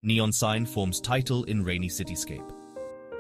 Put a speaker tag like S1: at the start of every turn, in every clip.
S1: neon sign forms title in rainy cityscape.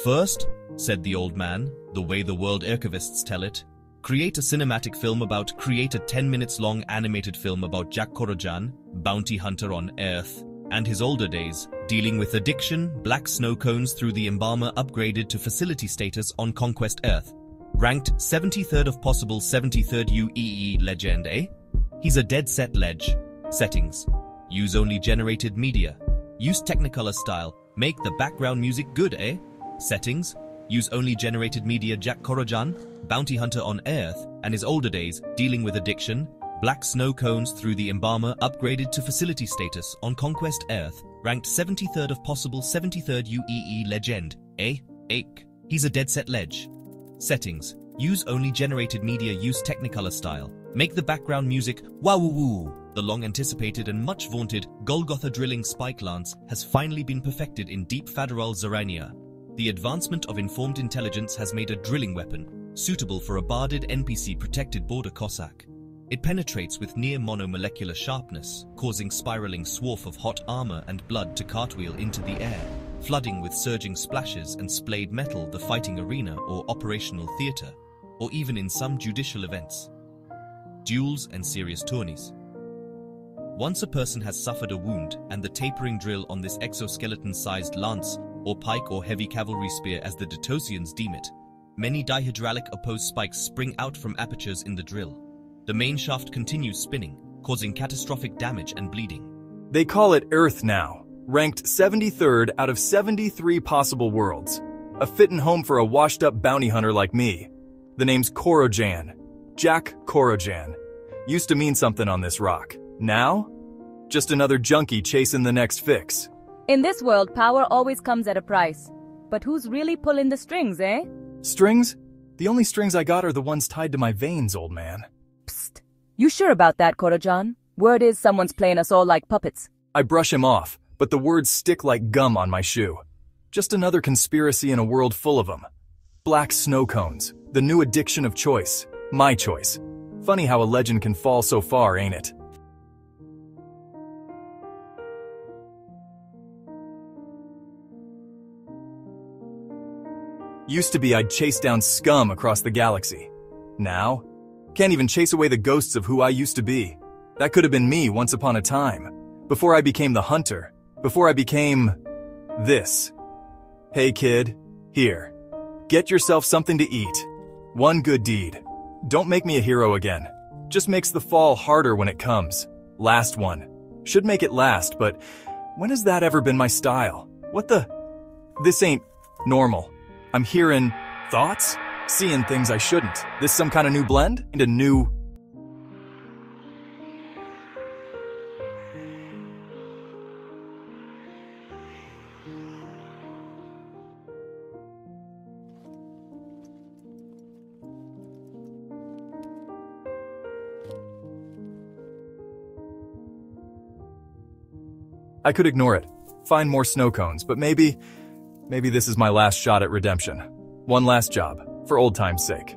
S1: First, said the old man, the way the world archivists tell it, create a cinematic film about create a 10 minutes long animated film about Jack Korojan, bounty hunter on Earth, and his older days, dealing with addiction, black snow cones through the embalmer upgraded to facility status on Conquest Earth. Ranked 73rd of possible 73rd UEE legend, eh? He's a dead set ledge. Settings. Use only generated media. Use Technicolor style. Make the background music good, eh? Settings. Use only generated media Jack Korojan, bounty hunter on Earth, and his older days, dealing with addiction, black snow cones through the embalmer upgraded to facility status on Conquest Earth, ranked 73rd of possible 73rd UEE legend, eh? Ache. He's a dead set ledge. Settings. Use only generated media use Technicolor style. Make the background music wow-woo-woo. The long-anticipated and much vaunted Golgotha drilling spike lance has finally been perfected in Deep Federal Zarania. The advancement of informed intelligence has made a drilling weapon, suitable for a barded NPC-protected border Cossack. It penetrates with near monomolecular sharpness, causing spiraling swath of hot armor and blood to cartwheel into the air, flooding with surging splashes and splayed metal the fighting arena or operational theater, or even in some judicial events, duels and serious tourneys. Once a person has suffered a wound and the tapering drill on this exoskeleton-sized lance or pike or heavy cavalry spear as the Detosians deem it, many dihydraulic opposed spikes spring out from apertures in the drill. The main shaft continues spinning, causing catastrophic damage and bleeding.
S2: They call it Earth now, ranked 73rd out of 73 possible worlds. A fitting home for a washed-up bounty hunter like me. The name's Korojan. Jack Korojan. Used to mean something on this rock. Now? Just another junkie chasing the next fix.
S3: In this world, power always comes at a price. But who's really pulling the strings, eh?
S2: Strings? The only strings I got are the ones tied to my veins, old man.
S3: Psst. You sure about that, Korojan? Word is someone's playing us all like puppets.
S2: I brush him off, but the words stick like gum on my shoe. Just another conspiracy in a world full of them. Black snow cones, the new addiction of choice. My choice. Funny how a legend can fall so far, ain't it? Used to be I'd chase down scum across the galaxy. Now? Can't even chase away the ghosts of who I used to be. That could have been me once upon a time. Before I became the hunter. Before I became... this. Hey kid, here. Get yourself something to eat. One good deed. Don't make me a hero again. Just makes the fall harder when it comes. Last one. Should make it last, but when has that ever been my style? What the... This ain't normal. I'm hearing thoughts? Seeing things I shouldn't. This some kind of new blend? And a new... I could ignore it, find more snow cones, but maybe this is my last shot at redemption. One last job, for old time's sake.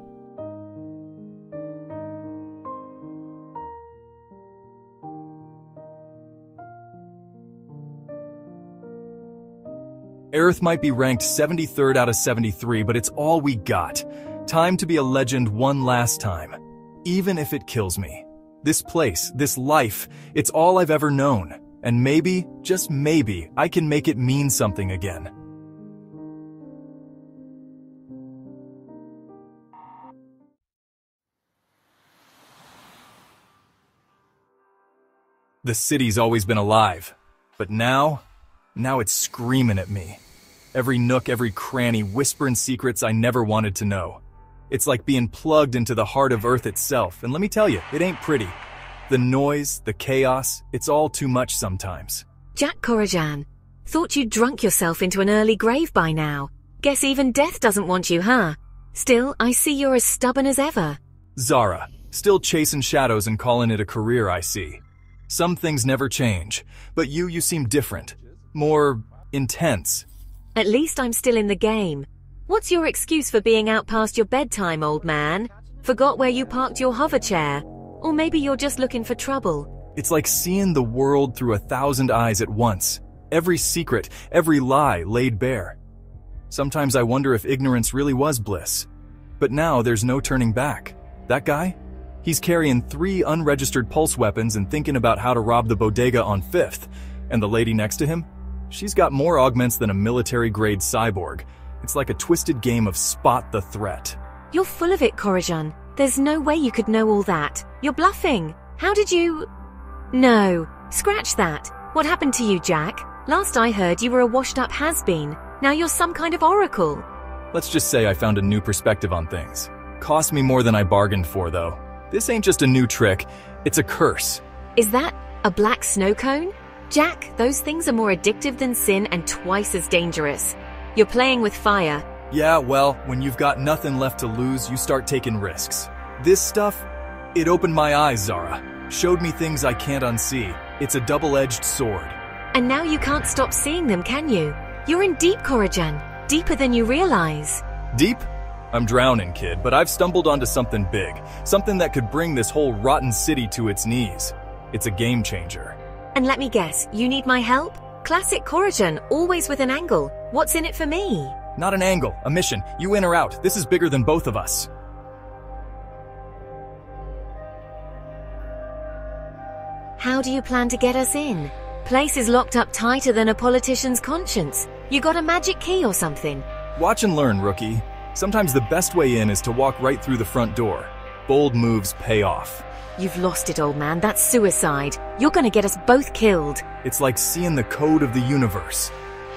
S2: Aerith might be ranked 73rd out of 73, but it's all we got. Time to be a legend one last time. Even if it kills me. This place, this life, it's all I've ever known. And maybe, just maybe, I can make it mean something again. The city's always been alive, but now it's screaming at me. Every nook, every cranny, whispering secrets I never wanted to know. It's like being plugged into the heart of Earth itself, and let me tell you, it ain't pretty. The noise, the chaos, it's all too much sometimes.
S4: Jack Korojan, thought you'd drunk yourself into an early grave by now. Guess even death doesn't want you, huh? Still, I see you're as stubborn as ever.
S2: Zara, still chasing shadows and calling it a career, I see. Some things never change, but you seem different. More intense.
S4: At least I'm still in the game. What's your excuse for being out past your bedtime, old man? Forgot where you parked your hover chair? Or maybe you're just looking for trouble.
S2: It's like seeing the world through 1,000 eyes at once. every secret, every lie laid bare. Sometimes I wonder if ignorance really was bliss. But now there's no turning back. That guy? He's carrying 3 unregistered pulse weapons and thinking about how to rob the bodega on 5th. And the lady next to him? She's got more augments than a military-grade cyborg. It's like a twisted game of spot the threat.
S4: You're full of it, Korojan. There's no way you could know all that. You're bluffing. How did you... No, scratch that. What happened to you, Jack? Last I heard you were a washed-up has-been. Now you're some kind of oracle.
S2: Let's just say I found a new perspective on things. Cost me more than I bargained for, though. This ain't just a new trick, it's a curse.
S4: Is that a black snow cone? Jack, those things are more addictive than sin and twice as dangerous. You're playing with fire.
S2: Yeah, well, when you've got nothing left to lose, you start taking risks. This stuff, it opened my eyes, Zara. Showed me things I can't unsee. It's a double-edged sword.
S4: And now you can't stop seeing them, can you? You're in deep, Korojan. Deeper than you realize.
S2: Deep? I'm drowning, kid, but I've stumbled onto something big. Something that could bring this whole rotten city to its knees. It's a game changer.
S4: And let me guess, you need my help? Classic Korojan, always with an angle. What's in it for me?
S2: Not an angle, a mission. You in or out. This is bigger than both of us.
S4: How do you plan to get us in? Place is locked up tighter than a politician's conscience. You got a magic key or something?
S2: Watch and learn, rookie. Sometimes the best way in is to walk right through the front door. Bold moves pay off.
S4: You've lost it, old man. That's suicide. You're gonna get us both killed.
S2: It's like seeing the code of the universe.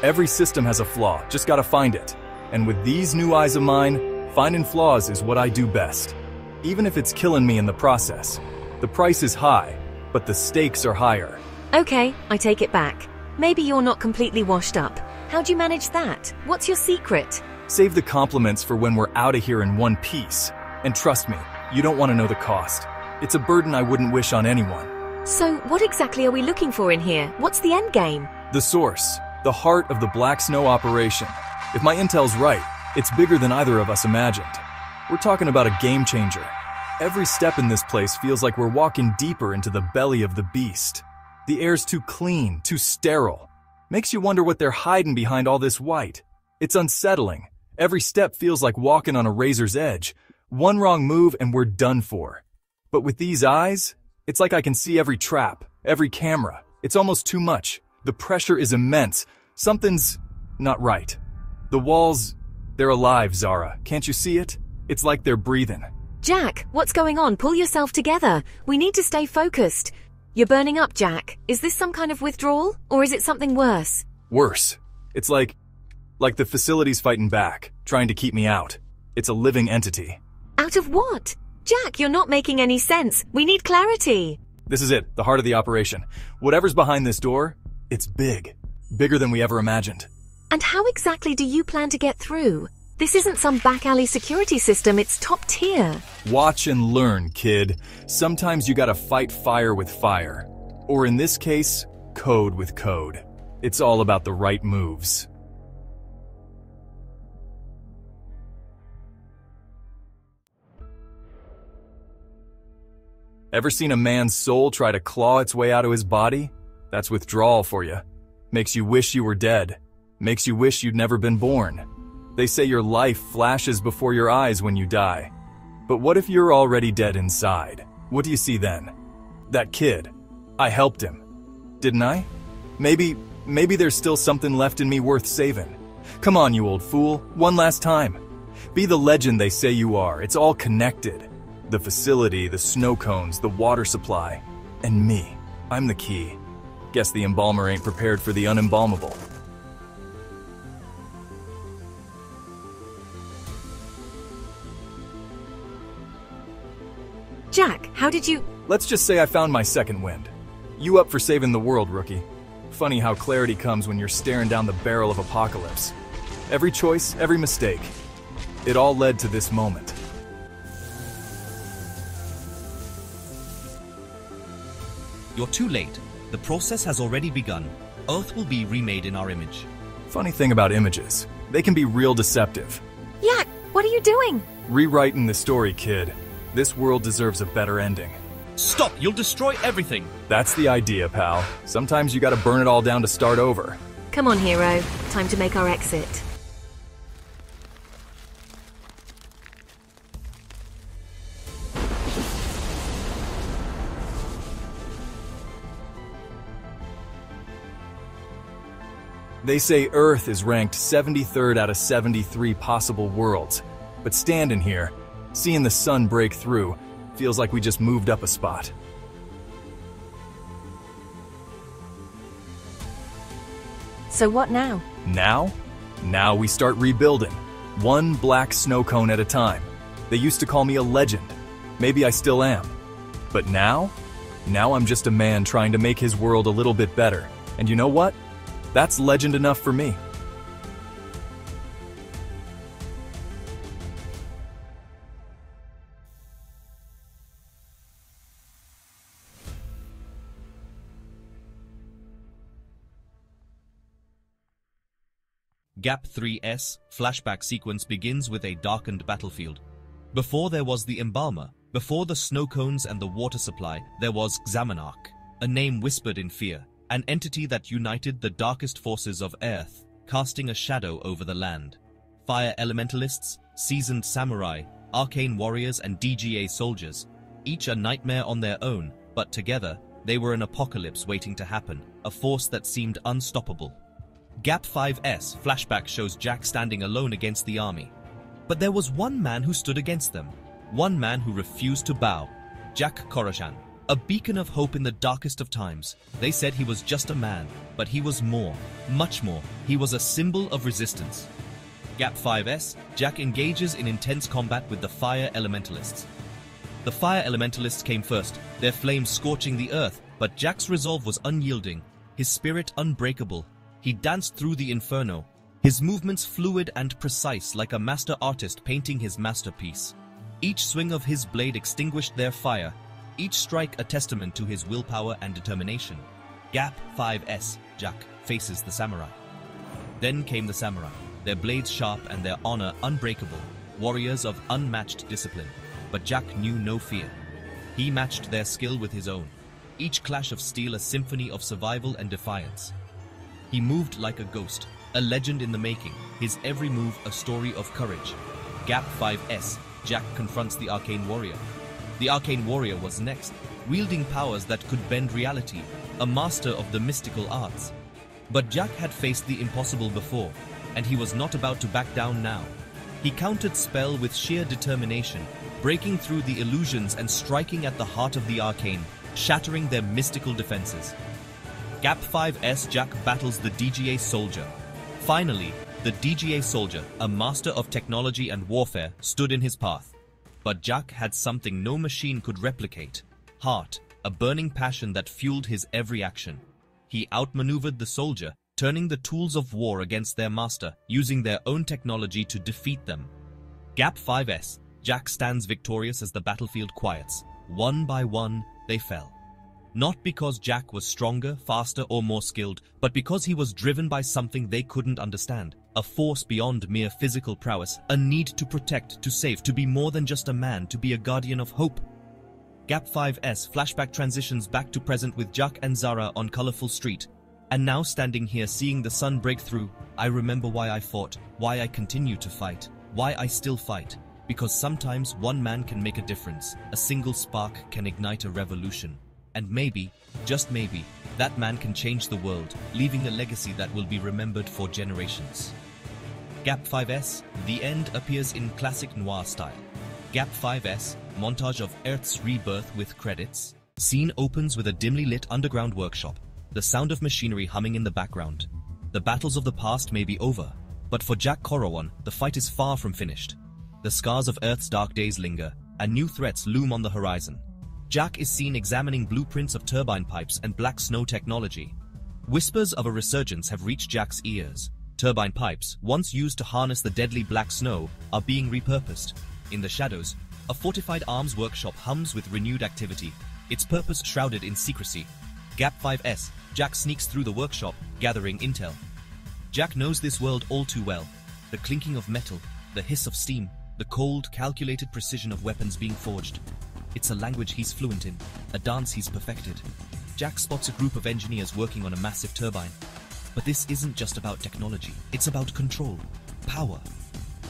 S2: Every system has a flaw, just gotta find it. And with these new eyes of mine, finding flaws is what I do best. Even if it's killing me in the process. The price is high, but the stakes are higher.
S4: Okay, I take it back. Maybe you're not completely washed up. How'd you manage that? What's your secret?
S2: Save the compliments for when we're out of here in one piece. And trust me, you don't want to know the cost. It's a burden I wouldn't wish on anyone.
S4: So, what exactly are we looking for in here? What's the end game?
S2: The source, the heart of the Black Snow operation. If my intel's right, it's bigger than either of us imagined. We're talking about a game changer. Every step in this place feels like we're walking deeper into the belly of the beast. The air's too clean, too sterile. Makes you wonder what they're hiding behind all this white. It's unsettling. Every step feels like walking on a razor's edge. One wrong move and we're done for. But with these eyes, it's like I can see every trap, every camera. It's almost too much. The pressure is immense. Something's not right. The walls, they're alive, Zara. Can't you see it? It's like they're breathing.
S4: Jack, what's going on? Pull yourself together. We need to stay focused. You're burning up, Jack. Is this some kind of withdrawal, or is it something worse?
S2: Worse. It's like the facility's fighting back, trying to keep me out. It's a living entity.
S4: Out of what? Jack, you're not making any sense. We need clarity.
S2: This is it, the heart of the operation. Whatever's behind this door, it's big. Bigger than we ever imagined.
S4: And how exactly do you plan to get through? This isn't some back alley security system, it's top tier.
S2: Watch and learn, kid. Sometimes you gotta fight fire with fire. Or in this case, code with code. It's all about the right moves. Ever seen a man's soul try to claw its way out of his body? That's withdrawal for you. Makes you wish you were dead. Makes you wish you'd never been born. They say your life flashes before your eyes when you die. But what if you're already dead inside? What do you see then? That kid. I helped him. Didn't I? Maybe there's still something left in me worth saving. Come on, you old fool. One last time. Be the legend they say you are. It's all connected. The facility, the snow cones, the water supply. And me. I'm the key. Guess the embalmer ain't prepared for the unembalmable.
S4: Jack, how did you...
S2: Let's just say I found my second wind. You up for saving the world, rookie. Funny how clarity comes when you're staring down the barrel of apocalypse. Every choice, every mistake. It all led to this moment.
S1: You're too late. The process has already begun. Earth will be remade in our image.
S2: Funny thing about images. They can be real deceptive.
S4: Jack, what are you doing?
S2: Rewriting the story, kid. This world deserves a better ending.
S1: Stop! You'll destroy everything!
S2: That's the idea, pal. Sometimes you gotta burn it all down to start over.
S4: Come on, hero. Time to make our exit.
S2: They say Earth is ranked 73rd out of 73 possible worlds, but standing here, seeing the sun break through, feels like we just moved up a spot.
S4: So what now?
S2: Now we start rebuilding, one black snow cone at a time. They used to call me a legend. Maybe I still am. But now I'm just a man trying to make his world a little bit better. And you know what? That's legend enough for me.
S1: Gap 3S flashback sequence begins with a darkened battlefield. Before there was the embalmer, before the snow cones and the water supply, there was Xamanarch, a name whispered in fear, an entity that united the darkest forces of Earth, casting a shadow over the land. Fire elementalists, seasoned samurai, arcane warriors and DGA soldiers, each a nightmare on their own, but together, they were an apocalypse waiting to happen, a force that seemed unstoppable. Gap 5S flashback shows Jack standing alone against the army. But there was one man who stood against them, one man who refused to bow, Jack Korojan, a beacon of hope in the darkest of times. They said he was just a man, but he was more, much more. He was a symbol of resistance. Gap 5S, Jack engages in intense combat with the Fire Elementalists. The Fire Elementalists came first, their flames scorching the earth, but Jack's resolve was unyielding, his spirit unbreakable. He danced through the inferno, his movements fluid and precise like a master artist painting his masterpiece. Each swing of his blade extinguished their fire, each strike a testament to his willpower and determination. Gap 5S, Jack faces the samurai. Then came the samurai, their blades sharp and their honor unbreakable, warriors of unmatched discipline. But Jack knew no fear. He matched their skill with his own, each clash of steel a symphony of survival and defiance. He moved like a ghost, a legend in the making, his every move a story of courage. Gap 5S, Jack confronts the Arcane Warrior. The Arcane Warrior was next, wielding powers that could bend reality, a master of the mystical arts. But Jack had faced the impossible before, and he was not about to back down now. He countered spell with sheer determination, breaking through the illusions and striking at the heart of the arcane, shattering their mystical defenses. Gap 5S, Jack battles the DGA soldier. Finally, the DGA soldier, a master of technology and warfare, stood in his path. But Jack had something no machine could replicate: heart, a burning passion that fueled his every action. He outmaneuvered the soldier, turning the tools of war against their master, using their own technology to defeat them. Gap 5S, Jack stands victorious as the battlefield quiets. One by one, they fell. Not because Jack was stronger, faster, or more skilled, but because he was driven by something they couldn't understand. A force beyond mere physical prowess, a need to protect, to save, to be more than just a man, to be a guardian of hope. Gap 5S flashback transitions back to present with Jack and Zara on Colorful Street. And now standing here seeing the sun break through, I remember why I fought, why I continue to fight, why I still fight. Because sometimes one man can make a difference, a single spark can ignite a revolution. And maybe, just maybe, that man can change the world, leaving a legacy that will be remembered for generations. Gap 5S, the end appears in classic noir style. Gap 5S, montage of Earth's rebirth with credits. Scene opens with a dimly lit underground workshop, the sound of machinery humming in the background. The battles of the past may be over, but for Jack Korowan, the fight is far from finished. The scars of Earth's dark days linger, and new threats loom on the horizon. Jack is seen examining blueprints of turbine pipes and black snow technology. Whispers of a resurgence have reached Jack's ears. Turbine pipes, once used to harness the deadly black snow, are being repurposed. In the shadows, a fortified arms workshop hums with renewed activity, its purpose shrouded in secrecy. Gap 5S, Jack sneaks through the workshop, gathering intel. Jack knows this world all too well. The clinking of metal, the hiss of steam, the cold, calculated precision of weapons being forged. It's a language he's fluent in, a dance he's perfected. Jack spots a group of engineers working on a massive turbine. But this isn't just about technology, it's about control, power.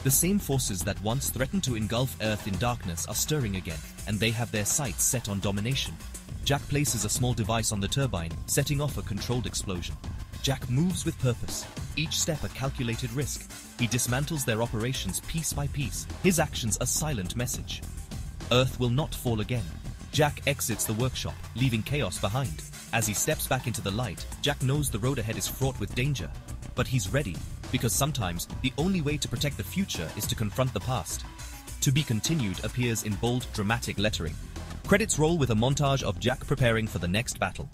S1: The same forces that once threatened to engulf Earth in darkness are stirring again, and they have their sights set on domination. Jack places a small device on the turbine, setting off a controlled explosion. Jack moves with purpose, each step a calculated risk. He dismantles their operations piece by piece, his actions a silent message. Earth will not fall again. Jack exits the workshop, leaving chaos behind. As he steps back into the light, Jack knows the road ahead is fraught with danger. But he's ready, because sometimes the only way to protect the future is to confront the past. To be continued appears in bold, dramatic lettering. Credits roll with a montage of Jack preparing for the next battle.